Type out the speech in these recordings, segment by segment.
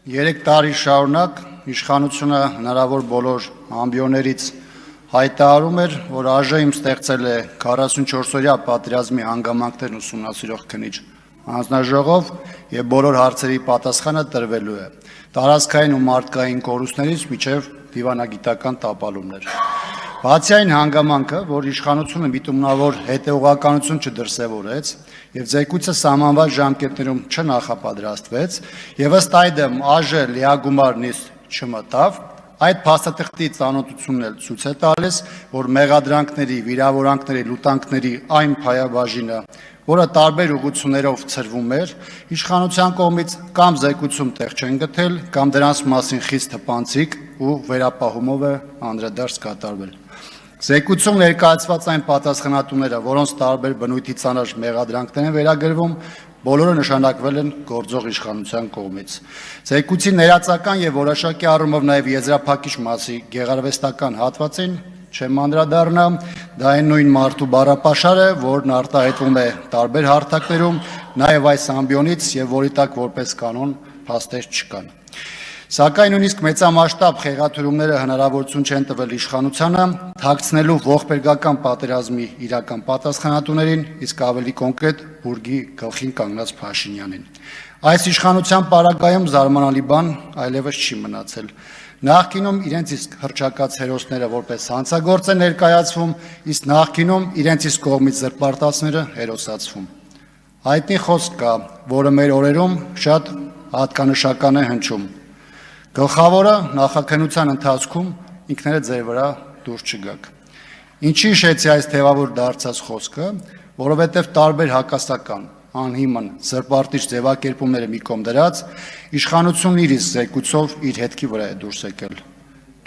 3 տարի շարունակ իշխանությունը հնարավոր բոլոր ամբիոներից հայտարարում էր, որ ԱԺ-ում ստեղծել է 44-օրյա պատերազմի հանգամանքներն ուսումնասիրող քննիչ հանձնաժողով եւ բոլոր հարցերի պատասխանը տրվելու է տարածքային ու մարդկային կորուստներից մինչեւ դիվանագիտական տապալումներ։ Բացի այն հանգամանքը, որ իշխանությունը միտումնավոր հետեւողականություն չդրսևորեց եւ զեկույցը սահմանված ժամկետներում չնախապատրաստվեց եւ ըստ այդմ ԱԺ լիագումար նիստ չմտավ, այդ փաստաթղթի ծանոթությունն էլ ցույց է տալիս, որ մեղադրանքների, վիրավորանքների, լուտանքների այն փայաբաժինը, որը տարբեր ուղղություններով ցրվում էր, իշխանության կողմից կամ զեկույցում տեղ չեն գտել, կամ դրանց մասին խիստ թփանցիկ ու վերապահումով է անդրադարձ կատարվել։ Զեկույցում ներկայացված այն պատասխանատուները, որոնց տարբեր բնույթի ծանր մեղադրանքներ են վերագրվում, բոլորը նշանակվել են գործող իշխանության կողմից։ Զեկույցի ներածական եւ որոշակի առումով նաեւ եզրափակիչ մասի գեղարվեստական հատվածին չեմ անդրադառնա, դա այն նույն մարդու բառապաշարը, որն արտահայտվում է տարբեր հարթակներում, նաեւ այս ամբիոնից եւ որի տակ որպես կանոն փաստեր չկան։ Սակայն նույնիսկ մեծամասշտաբ խեղաթյուրումները հնարավորություն չեն տվել իշխանությանը թաքցնելու ողբերգական պատերազմի իրական պատասխանատուներին, իսկ ավելի կոնկրետ բուրգի գլխին կանգնած Փաշինյանին։ Այս իշխանության պարագայում զարմանալի բան այլևս չի մնացել։ Նախկինում իրենց իսկ հռչակած հերոսները որպես հանցագործ են ներկայացվում, իսկ նախկինում իրենց իսկ կողմից զրպարտածները հերոսացվում։ Հայտնի խոսք կա, որը մեր օրերում շատ հատկանշական է հնչում։ Գլխավորը նախաքննության ընթացքում ինքներդ ձեր վրա դուրս չգաք։ Ինչի հիշեցի այս թևավոր դարձած խոսքը, որովհետև տարբեր հակասական, անհիմն, զրպարտիչ ձևակերպումները մի կողմ դրած, իշխանությունն իր իսկ զեկույցով իր հետքի վրա է դուրս եկել։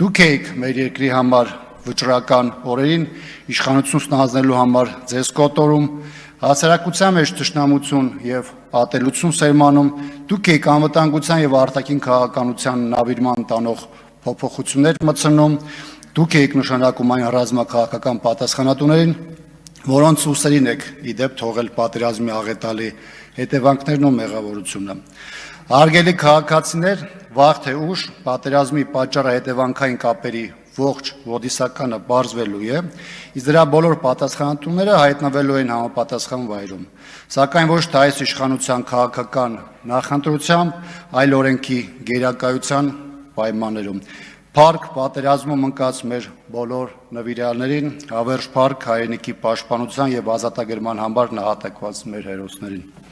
Դուք եք մեր երկրի համար վճռական օրերին իշխանություն ստանձնելու համար ձեզ կոտորում, հասարակության մեջ թշնամություն եւ ատելություն սերմանում, դուք եք անվտանգության եւ արտաքին քաղաքականության նավիրման տանող փոփոխություններ մտցնում, դուք եք նշանակում այն ռազմաքաղաքական պատասխանատուներին, որոնց ուսերին եք իդեպ թողել պատերազմի աղետալի հետևանքներն ու մեղավորությունը։ Հարգելի քաղաքացիներ, վաղ թե ուշ պատերազմի պատճառը հետևանքային կապերի ողջ ոդիսականը բարձվելու է, իսկ դրա բոլոր պատասխանատուները հայտնվելու են համապատասխան վայրում, սակայն ոչ թե այս իշխանության քաղաքական նախընտրությամբ, այլ օրենքի գերակայության պայմաններում։ Փառք պատերազմում ընկած մեր բոլոր նվիրյալներին, հավերժ փառք հայրենիքի պաշտպանության եւ ազատագրման համար նահատակված մեր հերոսներին։